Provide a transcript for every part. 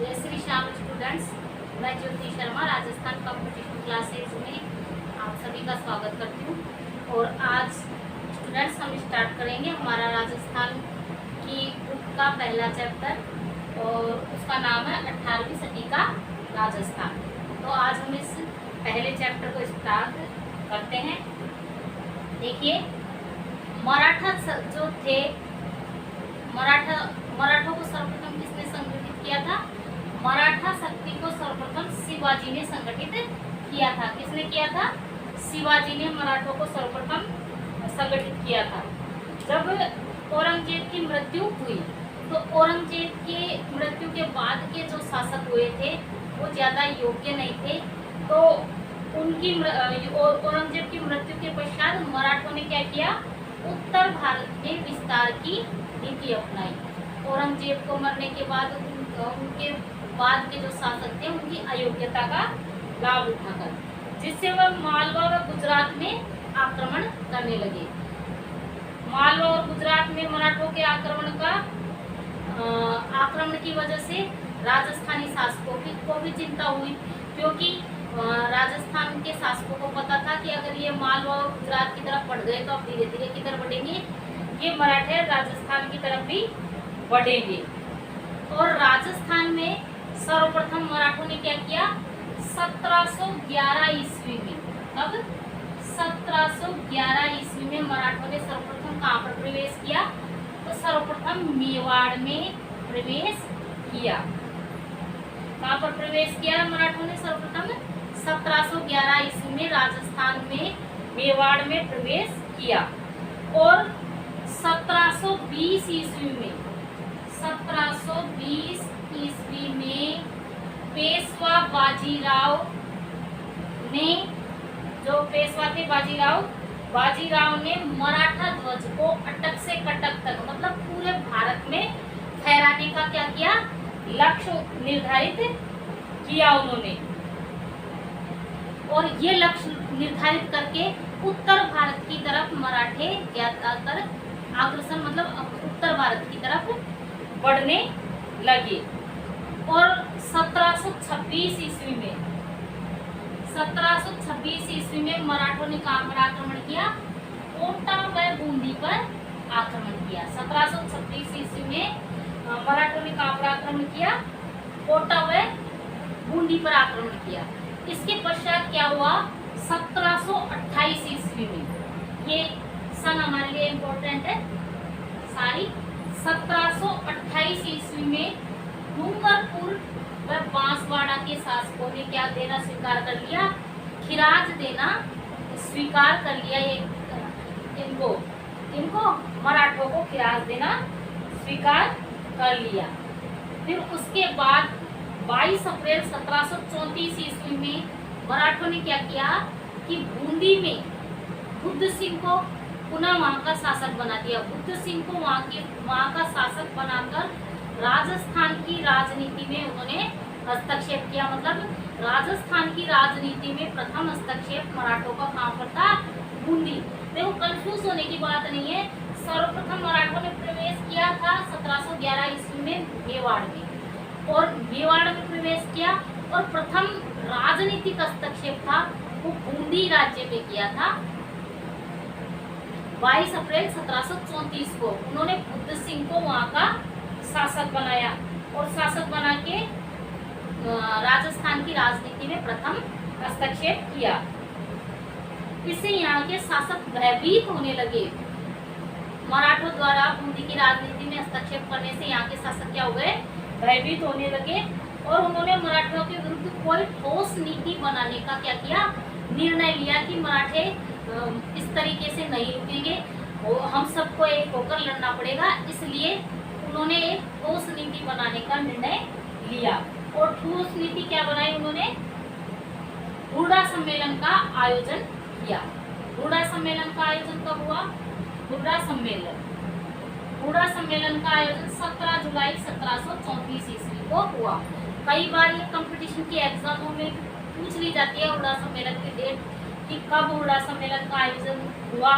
जय श्री श्याम स्टूडेंट्स, मैं Jyoti Sharma Rajasthan competition classes में आप सभी का स्वागत करती हूँ। और आज स्टूडेंट्स हम स्टार्ट करेंगे हमारा राजस्थान की बुक का पहला चैप्टर और उसका नाम है 18वीं सदी का राजस्थान। तो आज हम इस पहले चैप्टर को स्टार्ट करते हैं। देखिए, मराठा जो थे, मराठों को सर्वप्रथम किसने संगठित किया था? मराठा शक्ति को सर्वप्रथम शिवाजी ने संगठित किया था। किसने किया था? शिवाजी ने मराठों को सर्वप्रथम संगठित किया था। जब औरंगजेब की मृत्यु हुई तो औरंगजेब की मृत्यु के बाद के जो शासक हुए थे वो ज़्यादा योग्य नहीं थे। तो उनकी औरंगजेब की मृत्यु के पश्चात मराठों ने क्या किया? उत्तर भारत में विस्तार की नीति अपनाई। औरंगजेब को मरने के बाद उनके बाद के जो शासक थे उनकी अयोग्यता का लाभ उठाकर, जिससे वह मालवा व गुजरात में आक्रमण करने लगे। मालवा और गुजरात में मराठों के आक्रमण की वजह से राजस्थानी शासकों को भी चिंता हुई, क्योंकि राजस्थान के शासकों को पता था कि अगर ये मालवा और गुजरात की तरफ बढ़ गए तो अब धीरे धीरे किधर बढ़ेंगे? ये मराठे राजस्थान की तरफ भी बढ़ेंगे। और राजस्थान में सर्वप्रथम मराठों ने क्या किया? 1711 ईस्वी में, अब 1711 ईस्वी में मराठों ने सर्वप्रथम कहाँ पर प्रवेश किया? तो सर्वप्रथम मेवाड़ में प्रवेश किया। कहाँ पर प्रवेश किया मराठों ने? सर्वप्रथम 1711 ईस्वी में राजस्थान में मेवाड़ में प्रवेश किया। और 1720 ईस्वी में 1720 ईस्वी में पेशवा बाजीराव ने, जो पेशवा थे बाजीराव ने मराठा ध्वज को अटक से कटक तक, मतलब पूरे भारत में फहराने का क्या किया? लक्ष्य निर्धारित किया उन्होंने। और ये लक्ष्य निर्धारित करके उत्तर भारत की तरफ मराठे ज्यादातर अग्रसर, मतलब उत्तर भारत की तरफ बढ़ने लगे। और 1726 ईस्वी में मराठों ने कहाँ पर आक्रमण किया? कोटा व बूंदी पर आक्रमण किया। 1726 ईस्वी में मराठों ने कहाँ पर आक्रमण किया? कोटा व बूंदी पर आक्रमण किया। इसके पश्चात क्या हुआ? 1728 ईस्वी में, ये सन हमारे लिए इम्पोर्टेंट है सारी। 1728 ईस्वी में डूंगरपुर व बांसवाड़ा के शासकों ने क्या देना स्वीकार कर लिया? खिराज देना स्वीकार कर लिया। इनको मराठों को खिराज देना स्वीकार कर लिया। फिर उसके बाद 22 अप्रैल 1734 ईस्वी में मराठों ने क्या किया कि बूंदी में बुद्ध सिंह को पुनः वहां का शासक बना दिया। बुद्ध सिंह को वहां का शासक बनाकर राजस्थान की राजनीति में उन्होंने हस्तक्षेप किया। मतलब राजस्थान की राजनीति में प्रथम हस्तक्षेप मराठों का कहाँ पर था? बूंदी। देखो, कंफ्यूज होने की बात नहीं है। सर्वप्रथम मराठों ने प्रवेश किया था 1711 ईस्वी में मेवाड़ में, और मेवाड़ में प्रवेश किया। और प्रथम राजनीतिक हस्तक्षेप था वो बूंदी राज्य में किया था। 22 अप्रैल 1734 को उन्होंने बुद्ध सिंह को वहां का शासक बनाया और शासक बना के राजस्थान की राजनीति में प्रथम हस्तक्षेप किया। इससे यहाँ के शासक भयभीत होने लगे। मराठों द्वारा बूंदी की राजनीति में हस्तक्षेप करने से यहाँ के शासक क्या हो गए? भयभीत होने लगे। और उन्होंने मराठों के विरुद्ध कोई ठोस नीति बनाने का क्या किया? निर्णय लिया कि मराठे इस तरीके से नहीं रुकेंगे, हम सबको एक होकर लड़ना पड़ेगा। इसलिए उन्होंने एक ठोस नीति बनाने का निर्णय लिया। और ठोस नीति क्या बनाई उन्होंने? हुड़ा सम्मेलन का आयोजन किया। हुड़ा सम्मेलन का आयोजन कब हुआ? हुड़ा सम्मेलन का आयोजन 17 जुलाई 1734 ईस्वी को हुआ। कई बार ये कंपटीशन की एग्जामों में पूछ ली जाती है हुड़ा सम्मेलन की डेट, कि कब हुड़ा सम्मेलन का आयोजन हुआ।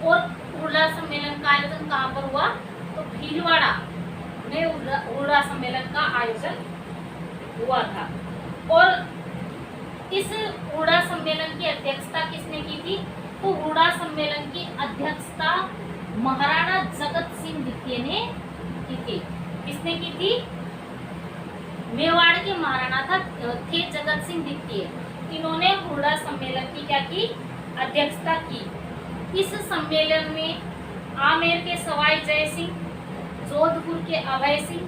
और हुड़ा सम्मेलन का आयोजन कहाँ पर हुआ? तो भीलवाड़ा में हुड़ा सम्मेलन का आयोजन हुआ था। और इस हुड़ा सम्मेलन की अध्यक्षता किसने की थी? तो हुड़ा सम्मेलन की अध्यक्षता महाराणा जगत सिंह द्वितीय ने की थी। किसने की थी? मेवाड़ के महाराणा थे जगत सिंह द्वितीय। इन्होंने हुड़ा सम्मेलन की क्या की? अध्यक्षता की। इस सम्मेलन में आमेर के सवाई जय सिंह, जोधपुर के अभय सिंह,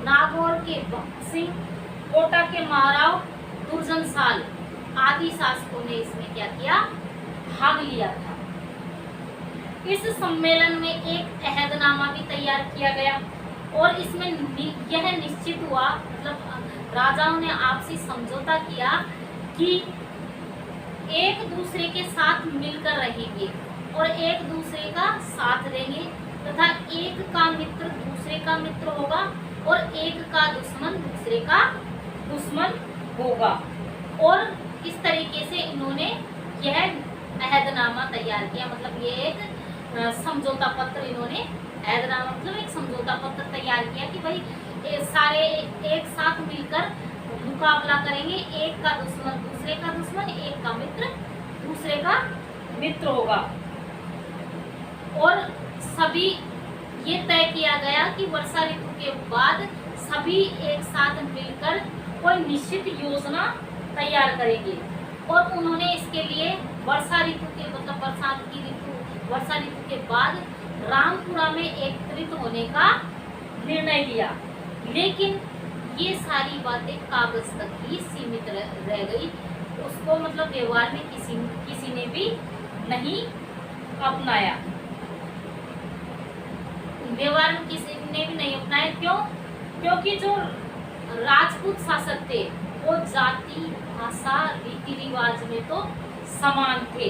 नागौर के भक्त सिंह, कोटा के महाराव दुर्जन साल आदि शासकों ने इसमें क्या किया? भाग लिया था। इस सम्मेलन में एक अहदनामा भी तैयार किया गया और इसमें यह निश्चित हुआ, मतलब राजाओं ने आपसी समझौता किया कि एक दूसरे के साथ मिलकर रहेंगे और एक दूसरे का साथ देंगे तथा एक का मित्र दूसरे का मित्र होगा और एक का दुश्मन दूसरे का दुश्मन होगा। और इस तरीके से इन्होंने यह अहदनामा तैयार किया, मतलब ये एक समझौता पत्र, इन्होंने अहदनामा मतलब एक समझौता पत्र तैयार किया कि भाई सारे एक साथ मिलकर मुकाबला करेंगे, एक का दुश्मन दूसरे का दुश्मन, एक का मित्र दूसरे का मित्र होगा। और सभी ये तय किया गया कि वर्षा ऋतु के बाद सभी एक साथ मिलकर कोई निश्चित योजना तैयार करेंगे। और उन्होंने इसके लिए वर्षा ऋतु के मतलब वर्षा ऋतु के बाद रामपुरा में एकत्रित होने का निर्णय लिया। लेकिन ये सारी बातें कागज तक ही सीमित रह गई, उसको मतलब व्यवहार में किसी ने भी नहीं अपनाया। व्यवहार में किसी ने भी नहीं अपनाया। क्यों? क्योंकि जो राजपूत शासक थे वो जाति, भाषा, रीति रिवाज में तो समान थे,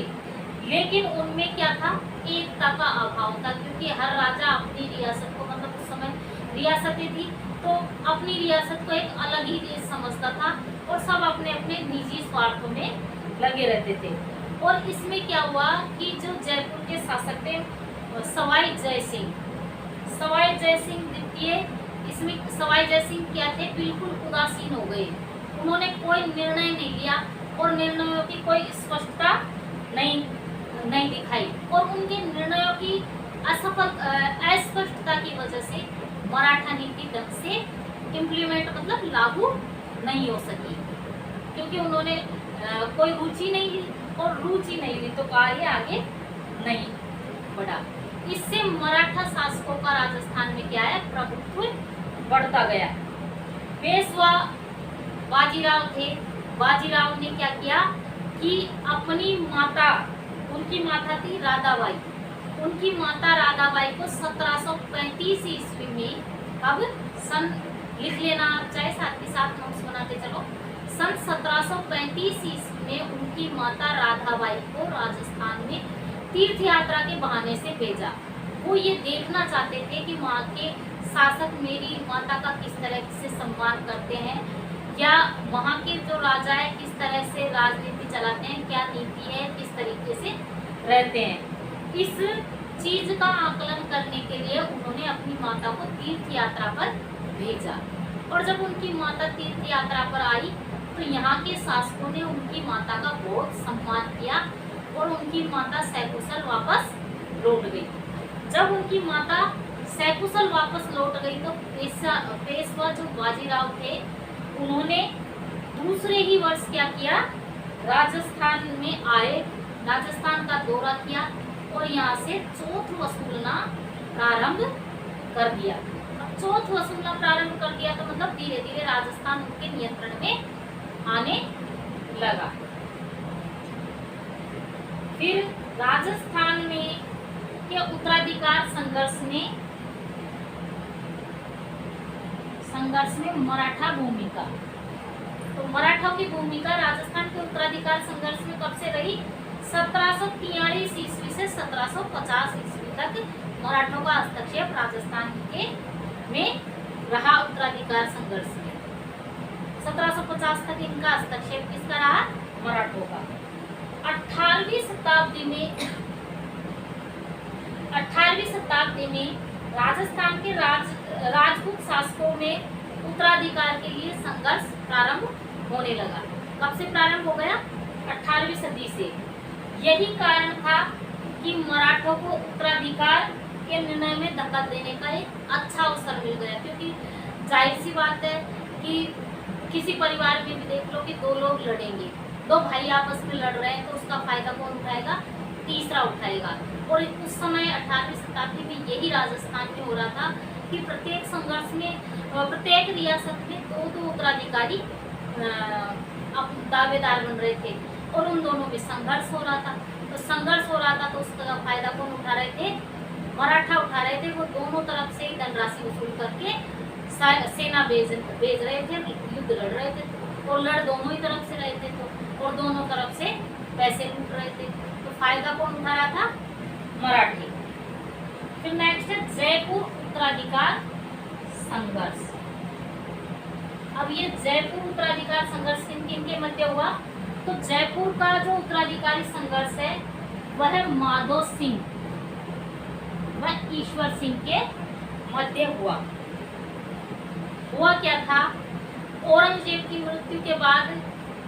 लेकिन उनमें क्या था? एकता का अभाव था। क्योंकि हर राजा अपनी रियासत को, मतलब उस समय रियासतें थी तो अपनी रियासत को एक अलग ही देश समझता था और सब अपने अपने निजी स्वार्थों में लगे रहते थे। और इसमें क्या हुआ कि जो जयपुर के शासक थे सवाई जय सिंह द्वितीय, इसमें सवाई जय सिंह क्या थे? बिल्कुल उदासीन हो गए। उन्होंने कोई निर्णय नहीं लिया और निर्णयों की कोई स्पष्टता नहीं दिखाई और उनके निर्णयों की अस्पष्टता की वजह से मराठा नीति ढंग से इम्प्लीमेंट मतलब लागू नहीं हो सकी। क्योंकि उन्होंने कोई रुचि नहीं ली और रुचि नहीं ली तो कार्य आगे नहीं बढ़ा। इससे मराठा शासकों का राजस्थान में क्या है? प्रभुत्व बढ़ता गया। पेशवा बाजीराव थे। बाजीराव ने क्या किया कि अपनी माता, उनकी माता थी राधाबाई, उनकी माता राधाबाई को 1735 ईस्वी में, अब सन लिख लेना चाहे साथ के साथ नोट्स बनाते चलो, सन 1735 ईस्वी में उनकी माता राधाबाई को राजस्थान में तीर्थ यात्रा के बहाने से भेजा। वो ये देखना चाहते थे कि वहाँ के शासक मेरी माता का किस तरह से सम्मान करते हैं, या वहाँ के जो राजा है किस तरह से राजनीति चलाते हैं, क्या नीति है, किस तरीके से रहते हैं। इस चीज का आकलन करने के लिए उन्होंने अपनी माता को तीर्थ यात्रा पर भेजा। और जब उनकी माता तीर्थ यात्रा पर आई तो यहाँ के शासकों ने उनकी माता का बहुत सम्मान किया और उनकी माता सकुशल वापस लौट गई। जब उनकी माता सकुशल वापस लौट गई तो पेशवा जो बाजीराव थे उन्होंने दूसरे ही वर्ष क्या किया? राजस्थान में आए, राजस्थान का दौरा किया और यहाँ से चौथ वसूलना प्रारंभ कर दिया। अब चौथ वसूलना प्रारंभ कर दिया तो मतलब धीरे धीरे राजस्थान उनके नियंत्रण में आने लगा। फिर राजस्थान में के उत्तराधिकार संघर्ष में मराठा भूमिका, तो मराठाओं की भूमिका राजस्थान के उत्तराधिकार संघर्ष में कब से रही? 1743 ईस्वी से 1750 ईस्वी तक मराठों का हस्तक्षेप राजस्थान के में रहा। उत्तराधिकार संघर्ष में 1750 तक इनका हस्तक्षेप किसका रहा? मराठों का। 18वीं शताब्दी में राजस्थान के राजपूत शासकों में उत्तराधिकार के लिए संघर्ष प्रारंभ होने लगा। कब से प्रारंभ हो गया? 18वीं सदी से। यही कारण था कि मराठों को उत्तराधिकार के निर्णय में धक्का देने का एक अच्छा अवसर मिल गया, क्योंकि जाहिर सी बात है कि किसी परिवार में भी देख लो कि दो लोग लड़ेंगे, दो भाई आपस में लड़ रहे हैं, तो उसका फायदा कौन उठाएगा? तीसरा उठाएगा। और उस समय 18वीं शताब्दी में यही राजस्थान में हो रहा था कि प्रत्येक संघर्ष में प्रत्येक रियासत में दो दो उत्तराधिकारी दावेदार बन रहे थे और उन दोनों में संघर्ष हो रहा था। तो संघर्ष हो रहा था तो उसका फायदा कौन उठा रहे थे? मराठा उठा रहे थे। वो दोनों तरफ से धनराशि वसूल करके सेना भेज रहे थे, युद्ध लड़ रहे थे, और लड़ दोनों ही तरफ से रहे थे, तो और दोनों तरफ से पैसे लूट रहे थे। तो फायदा कौन उठा रहा था? मराठी। फिर नेक्स्ट है जयपुर उत्तराधिकार संघर्ष। अब ये जयपुर उत्तराधिकार संघर्ष किन किन के मध्य हुआ? तो जयपुर का जो उत्तराधिकारी संघर्ष है वह माधो सिंह व ईश्वर सिंह के मध्य हुआ। क्या था? औरंगजेब की मृत्यु के बाद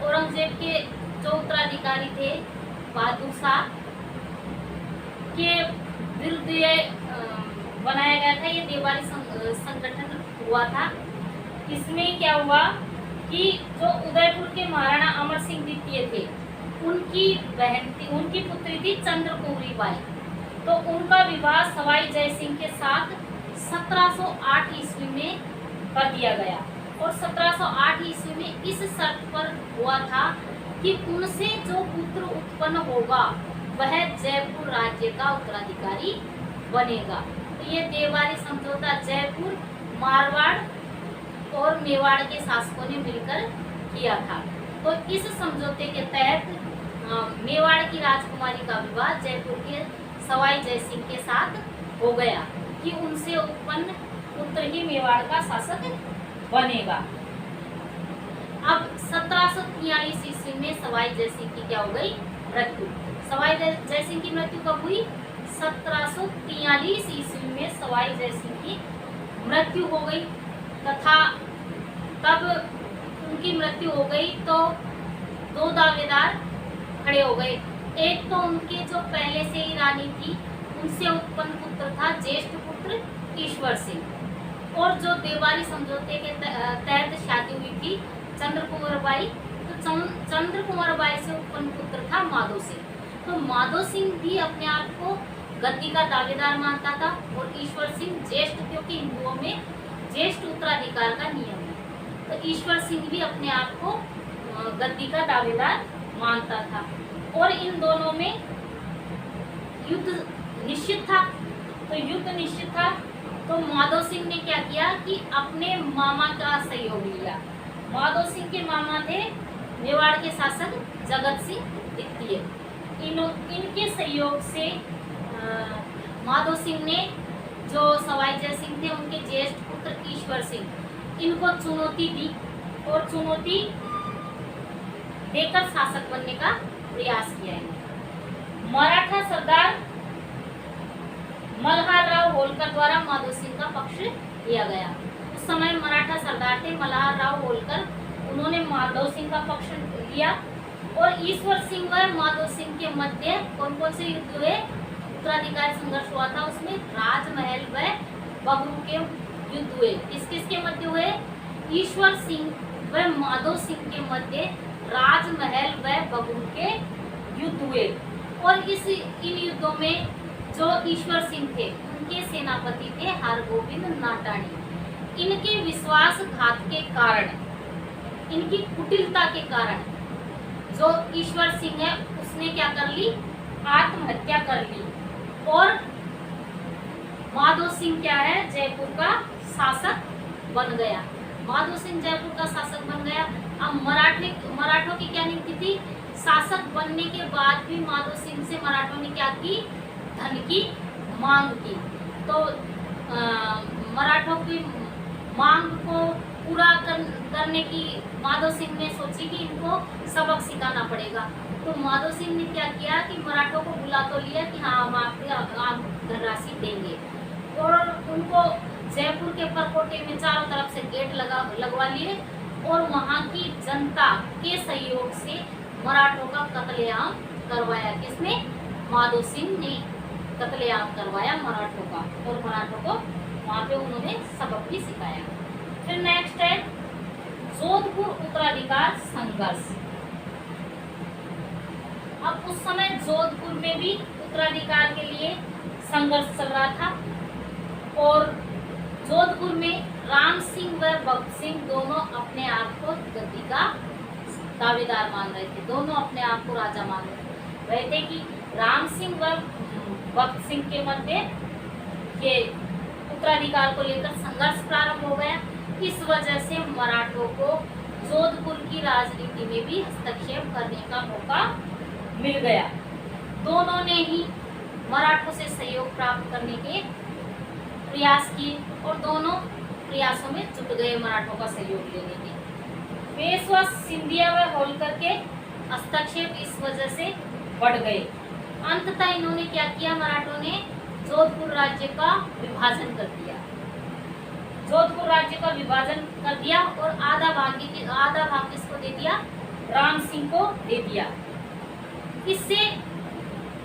औरंगजेब के जो उत्तराधिकारी थे बहादुर शाह के विरुद्ध ये बनाया गया था, ये देवारी संगठन हुआ था। इसमें क्या हुआ कि जो उदयपुर के महाराणा अमर सिंह द्वितीय थे, उनकी बहन थी, उनकी पुत्री थी चंद्रकुमारी बाई, तो उनका विवाह सवाई जय सिंह के साथ 1708 ईस्वी में कर दिया गया। और 1708 ईस्वी में इस शर्त पर हुआ था कि उनसे जो पुत्र उत्पन्न होगा वह जयपुर राज्य का उत्तराधिकारी बनेगा। तो ये देवारी समझौता जयपुर, मारवाड़ और मेवाड़ के शासकों ने मिलकर किया था। तो इस समझौते के तहत मेवाड़ की राजकुमारी का विवाह जयपुर के सवाई जय सिंह के साथ हो गया कि उनसे उत्पन्न पुत्र ही मेवाड़ का शासक बनेगा। अब 1743 ईस्वी में सवाई जय सिंह की क्या हो गई? मृत्यु। सवाई जय सिंह की मृत्यु कब हुई? 1743 ईस्वी में सवाई जय सिंह की मृत्यु हो गई तथा तब उनकी मृत्यु हो गई तो दो दावेदार खड़े हो गए। एक तो उनके जो पहले से ही रानी थी उनसे उत्पन्न पुत्र था ज्येष्ठ पुत्र ईश्वर सिंह, और जो देवारी समझौते के तहत शादी हुई थी चंद्रकुमार बाई, तो चंद्रकुमार बाई से उत्पन्न पुत्र था माधो सिंह। तो माधो सिंह भी अपने आप को गद्दी का दावेदार मानता था और ईश्वर सिंह ज्येष्ठ, क्योंकि हिंदुओं में ज्येष्ठ उत्तराधिकार का नियम है, तो ईश्वर सिंह भी अपने आप को गद्दी का दावेदार मानता था। और इन दोनों में युद्ध निश्चित था। तो युद्ध निश्चित था तो माधो सिंह ने क्या किया कि अपने मामा का सहयोग लिया। माधो सिंह के मामा थे मेवाड़ के शासक जगत सिंह द्वितीय। इनके सहयोग से माधो सिंह ने जो सवाई जय सिंह थे उनके ज्येष्ठ पुत्र ईश्वर सिंह, इनको चुनौती दी और चुनौती देकर शासक बनने का प्रयास किया है। मराठा सरदार मल्हार राव होलकर द्वारा माधो सिंह का पक्ष लिया गया। उस समय मराठा सरदार थे मल्हार राव होलकर, उन्होंने माधो सिंह का पक्ष लिया। और ईश्वर सिंह व माधो सिंह के मध्य कौन कौन से युद्ध हुए? उत्तराधिकारी संघर्ष हुआ था, उसमें राजमहल व बगरू के युद्ध हुए। किस किस के मध्य हुए? ईश्वर सिंह व माधो सिंह के मध्य राजमहल व बगरू के युद्ध हुए। और इन युद्धों में जो ईश्वर सिंह थे उनके सेनापति थे हरगोविंद नाटाणी। इनके विश्वासघात के कारण, इनकी कुटिलता के कारण जो ईश्वर सिंह है उसने क्या कर ली? आत्महत्या कर ली। और माधो सिंह क्या है? जयपुर का शासक बन गया। माधो सिंह जयपुर का शासक बन गया। अब मराठों की क्या नीति थी? शासक बनने के बाद भी माधो सिंह से मराठों ने क्या की? धन की मांग की। तो मराठों की मांग को पूरा करने की माधो सिंह ने सोची कि इनको सबक सिखाना पड़ेगा। तो माधो सिंह ने क्या किया कि मराठों को बुला तो लिया कि हाँ हम आप धनराशि देंगे, और उनको जयपुर के परकोटे में चारों तरफ से गेट लगवा लिए और वहां की जनता के सहयोग से मराठों का कत्लेआम करवाया। किसने? माधो सिंह ने कत्लेआम करवाया मराठों का, और मराठों को वहां पे उन्होंने सबक भी सिखाया। फिर नेक्स्ट है जोधपुर उत्तराधिकार संघर्ष। अब उस समय जोधपुर में भी उत्तराधिकार के लिए संघर्ष चल रहा था, और जोधपुर में राम सिंह व भक्त सिंह दोनों अपने आप को गद्दी का दावेदार मान रहे थे। दोनों अपने आप को राजा मान रहे थे कि राम सिंह व भक्त सिंह के मध्य ये उत्तराधिकार को लेकर संघर्ष प्रारंभ हो गया। इस वजह से मराठों को जोधपुर की राजनीति में भी हस्तक्षेप करने का मौका मिल गया। दोनों ने ही मराठों से सहयोग प्राप्त करने के प्रयास किए, और दोनों प्रयासों में जुट गए मराठों का सहयोग लेने के। पेशवा सिंधिया व होलकर के हस्तक्षेप इस वजह से बढ़ गए। अंततः इन्होंने क्या किया? मराठों ने जोधपुर राज्य का विभाजन कर दिया। जोधपुर राज्य का विभाजन कर दिया और आधा भाग किसको दे दिया? राम सिंह को दे दिया। इससे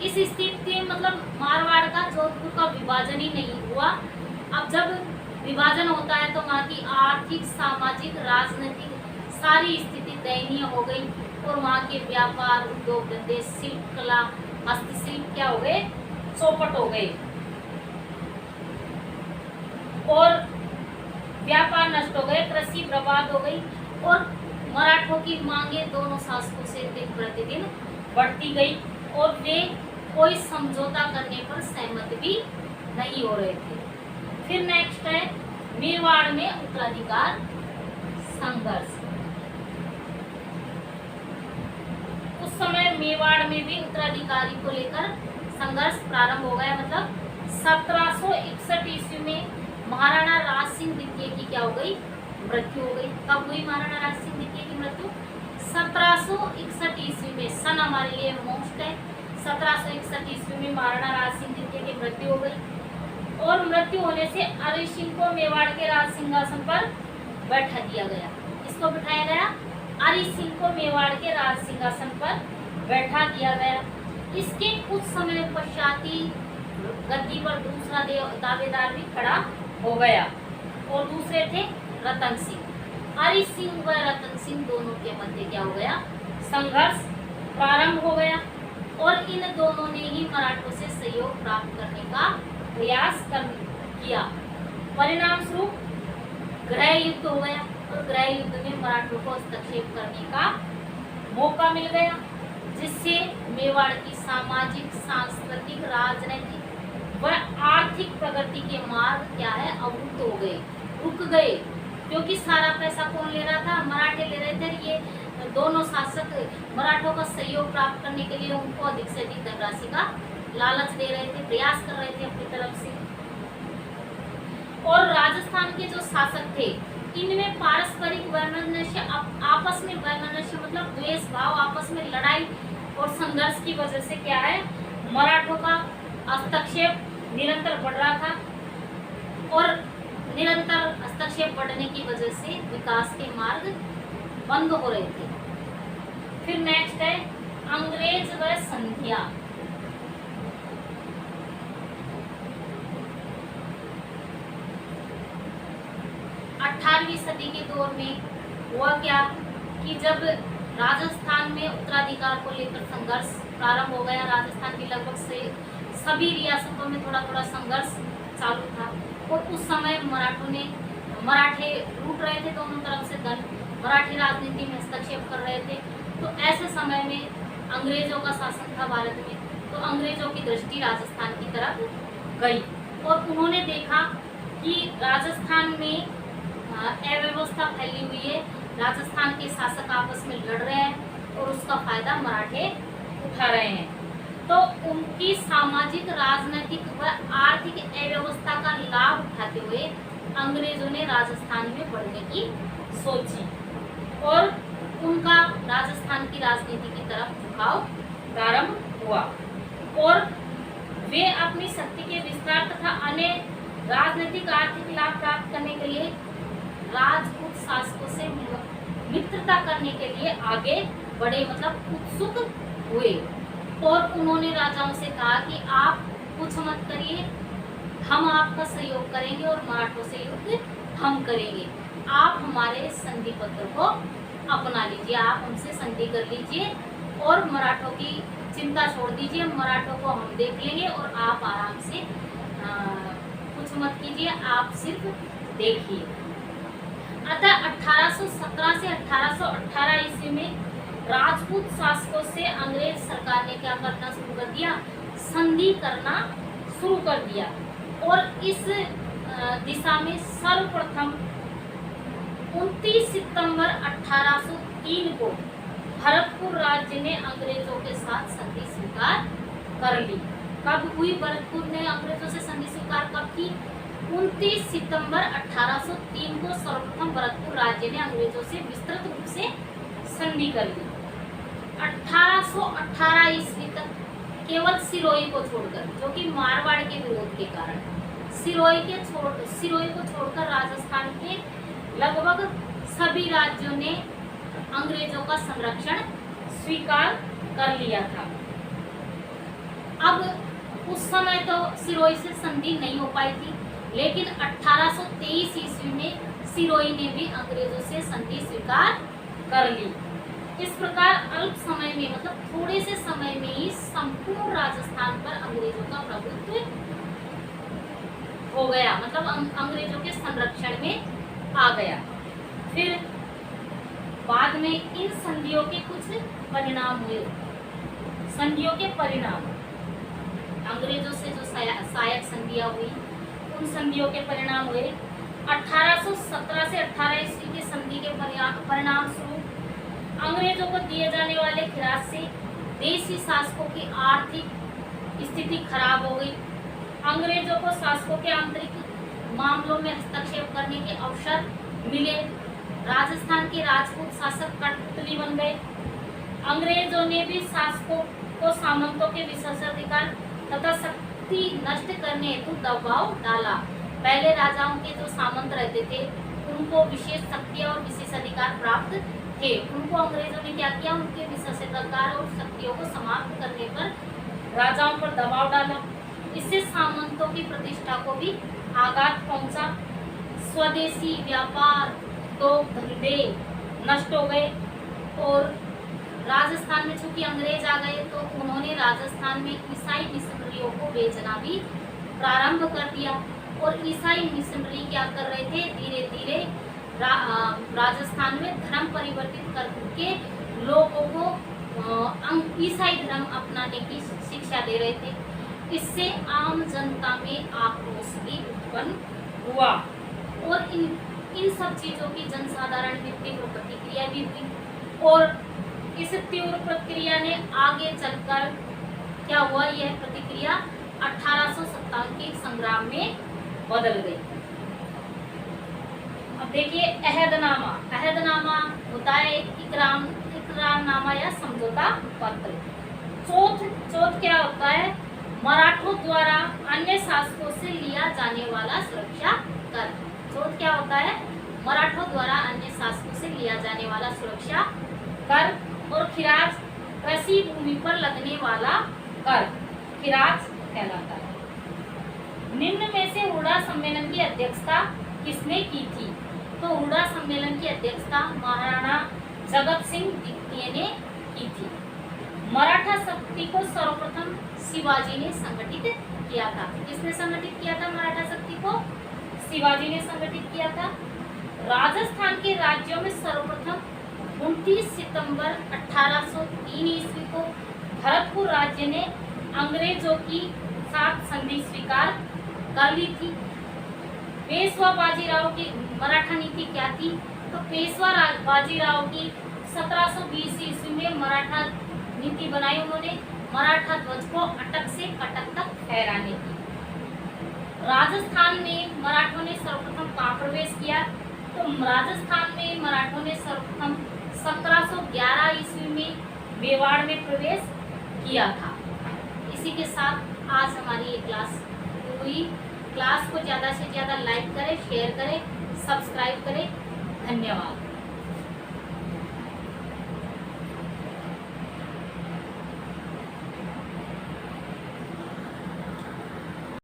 इस स्थिति में मतलब मारवाड़ का जोधपुर का विभाजन ही नहीं हुआ। अब जब विभाजन होता है तो वहाँ की आर्थिक, सामाजिक, राजनीतिक सारी स्थिति दयनीय हो गई, और वहाँ के व्यापार, उद्योग धंधे, शिल्प कला, हस्तशिल्प क्या हो गए? चौपट हो गए, और व्यापार नष्ट हो गए, कृषि बर्बाद हो गई, और मराठों की मांगे दोनों शासकों से दिन प्रतिदिन बढ़ती गई, और वे कोई समझौता करने पर सहमत भी नहीं हो रहे थे। फिर नेक्स्ट है मेवाड़ में उत्तराधिकार संघर्ष। उस समय मेवाड़ में भी उत्तराधिकारी को लेकर संघर्ष प्रारंभ हो गया। मतलब 1761 ईस्वी में महाराणा राज सिंह द्वितीय की क्या हो गई? मृत्यु हो गई। कब हुई महाराणा राज सिंह द्वितीय की मृत्यु? 1761 ईस्वी में। सन हमारे लिए मोस्ट है। 1761 ईस्वी में महाराणा राज सिंह द्वितीय की मृत्यु हो गई, और मृत्यु होने से अरि सिंह को मेवाड़ के राज सिंहासन पर बैठा दिया गया। इसको बिठाया गया? अरि सिंह को मेवाड़ के राज सिंहासन पर बैठा दिया गया। इसके कुछ समय पश्चात ही गद्दी पर दूसरा दावेदार भी खड़ा हो गया, और दूसरे थे रतन सिंह। अरि सिंह व रतन सिंह दोनों के मध्य क्या हो गया? संघर्ष प्रारंभ हो गया, और इन दोनों ने ही मराठों से सहयोग प्राप्त करने का प्रयास किया। परिणाम स्वरूप गृह युद्ध हो गया, और गृह युद्ध में मराठों को हस्तक्षेप करने का मौका मिल गया, जिससे मेवाड़ की सामाजिक, सांस्कृतिक, राजनीतिक व आर्थिक प्रगति के मार्ग क्या है? अवरुद्ध हो गए, रुक गए। क्योंकि सारा पैसा कौन ले रहा था? मराठे ले रहे थे। ये दोनों शासक मराठों का सहयोग प्राप्त करने के लिए उनको अधिक से अधिक धनराशि का लालच दे रहे थे, प्रयास कर रहे थे अपनी तरफ से। और राजस्थान के जो शासक थे, इनमें पारस्परिक वैमनस्य, आपस में वैमनस्य मतलब द्वेष भाव, आपस में लड़ाई और संघर्ष की वजह से क्या है? मराठों का हस्तक्षेप निरंतर बढ़ रहा था, और निरंतर हस्तक्षेप बढ़ने की वजह से विकास के मार्ग बंद हो रहे थे। फिर नेक्स्ट है अंग्रेज व संधिया। 18वीं सदी के दौर में हुआ क्या कि जब राजस्थान में उत्तराधिकार को लेकर संघर्ष प्रारंभ हो गया। राजस्थान की लगभग से सभी रियासतों में थोड़ा थोड़ा संघर्ष चालू था, और उस समय मराठे लूट रहे थे दोनों तरफ से धन, मराठी राजनीति में हस्तक्षेप कर रहे थे। तो ऐसे समय में अंग्रेजों का शासन था भारत में, तो अंग्रेजों की दृष्टि राजस्थान की तरफ गई, और उन्होंने देखा कि राजस्थान में अव्यवस्था फैली हुई है, राजस्थान के शासक आपस में लड़ रहे हैं, और उसका फायदा मराठे उठा रहे हैं। तो उनकी सामाजिक, राजनीतिक व आर्थिक अव्यवस्था का लाभ उठाते हुए अंग्रेजों ने राजस्थान में बढ़ने की सोची, और उनका राजस्थान की राजनीति की तरफ झुकाव प्रारंभ हुआ, और वे अपनी शक्ति के विस्तार तथा अन्य राजनीतिक आर्थिक लाभ प्राप्त करने के लिए राजपूत शासकों से मित्रता करने के लिए आगे बढ़े, मतलब उत्सुक हुए। और उन्होंने राजाओं से कहा कि आप कुछ मत करिए, हम आपका सहयोग करेंगे और मराठों से युद्ध हम करेंगे। आप हमारे संधि पत्र को अपना लीजिए, आप हमसे संधि कर लीजिए और मराठों की चिंता छोड़ दीजिए, मराठों को हम देख लेंगे और आप आराम से कुछ मत कीजिए, आप सिर्फ देखिए। अतः 1817 से 1818 ईस्वी में राजपूत शासकों से अंग्रेज सरकार ने क्या करना शुरू कर दिया, संधि करना शुरू कर दिया। और इस दिशा में सर्वप्रथम 29 सितंबर 1803 को भरतपुर राज्य ने अंग्रेजों के साथ संधि स्वीकार कर ली। कब हुई भरतपुर ने अंग्रेजों से संधि स्वीकार कब की? 29 सितंबर 1803 को सर्वप्रथम भरतपुर राज्य ने अंग्रेजों से विस्तृत रूप से संधि कर ली। 1818 ईस्वी तक केवल सिरोही को छोड़कर, जो कि मारवाड़ के विरोध के कारण, सिरोही को छोड़कर राजस्थान के लगभग सभी राज्यों ने अंग्रेजों का संरक्षण स्वीकार कर लिया था। अब उस समय तो सिरोही से संधि नहीं हो पाई थी, लेकिन 1823 ईस्वी में सिरोही ने भी अंग्रेजों से संधि स्वीकार कर ली। इस प्रकार अल्प समय में, मतलब थोड़े से समय में ही संपूर्ण राजस्थान पर अंग्रेजों का प्रभुत्व हो गया, मतलब अंग्रेजों के संरक्षण में आ गया। फिर बाद में इन संधियों के कुछ परिणाम हुए। संधियों के परिणाम, अंग्रेजों से जो सहायक संधियां हुई, उन संधियों के परिणाम हुए। 1817 से 18 ईस्वी की संधि के परिणाम स्वरूप अंग्रेजों को दिए जाने वाले खिराज से देशी शासकों की आर्थिक स्थिति खराब हो गई। अंग्रेजों को शासकों के आंतरिक मामलों में हस्तक्षेप करने के अवसर मिले। राजस्थान के राजपूत शासक कठपुतली बन गए। अंग्रेजों ने भी शासकों को सामंतों के विशेषाधिकार तथा शक्ति नष्ट करने हेतु दबाव डाला। पहले राजाओं के जो सामंत रहते थे, उनको विशेष शक्तियां और विशेष अधिकार प्राप्त थे, उनको अंग्रेजों ने क्या किया, उनके विशेषाधिकार और शक्तियों को समाप्त करने पर राजाओं पर दबाव डाला। इससे सामंतों की प्रतिष्ठा को भी आघात पहुंचा। स्वदेशी व्यापार तो धंधे नष्ट हो गए और राजस्थान में चूंकि अंग्रेज आ गए तो उन्होंने राजस्थान में ईसाई मिशनरियों को बेचना भी प्रारंभ कर दिया। और ईसाई मिशनरी क्या कर रहे थे, धीरे धीरे राजस्थान में धर्म परिवर्तित करके लोगों को ईसाई धर्म अपनाने की शिक्षा दे रहे थे। इससे आम जनता में आक्रोश भी उत्पन्न हुआ और इन सब चीजों की जनसाधारण में तीव्र प्रतिक्रिया भी हुई। और इस तीव्र प्रक्रिया ने आगे चलकर क्या हुआ, यह प्रतिक्रिया 1857 के संग्राम में बदल गई। अब देखिए अहदनामा होता है इकरारनामा या समझौता पत्र। चौथ क्या होता है, मराठों द्वारा अन्य शासकों से लिया जाने वाला सुरक्षा कर। चौथ क्या होता है, मराठों द्वारा अन्य शासकों से लिया जाने वाला सुरक्षा कर। और खिराज, कृषि भूमि पर लगने वाला कर खिराज कहलाता है। निम्न में से हुडा सम्मेलन की अध्यक्षता किसने की थी? तो हुडा सम्मेलन की अध्यक्षता महाराणा जगत सिंह द्वितीय ने की थी। मराठा शक्ति को सर्वप्रथम शिवाजी ने संगठित किया था। किसने संगठित किया था मराठा शक्ति को? शिवाजी ने संगठित किया था। राजस्थान के राज्यों में सर्वप्रथम 29 सितंबर 1803 ईस्वी को भरतपुर राज्य ने अंग्रेजों की साथ संधि स्वीकार कर ली थी। पेशवा बाजीराव की मराठा नीति क्या थी? तो पेशवा बाजीराव की 1720 ईस्वी में मराठा नीति बनाई उन्होंने, मराठा ध्वज को अटक से कटक तक फहराने की। राजस्थान में मराठों ने सर्वप्रथम कहाँ प्रवेश किया? तो राजस्थान में मराठों ने सर्वप्रथम 1711 ईस्वी में मेवाड़ में प्रवेश किया था। इसी के साथ आज हमारी ये क्लास हुई। क्लास को ज़्यादा से ज़्यादा लाइक करें, शेयर करें, सब्सक्राइब करें। धन्यवाद।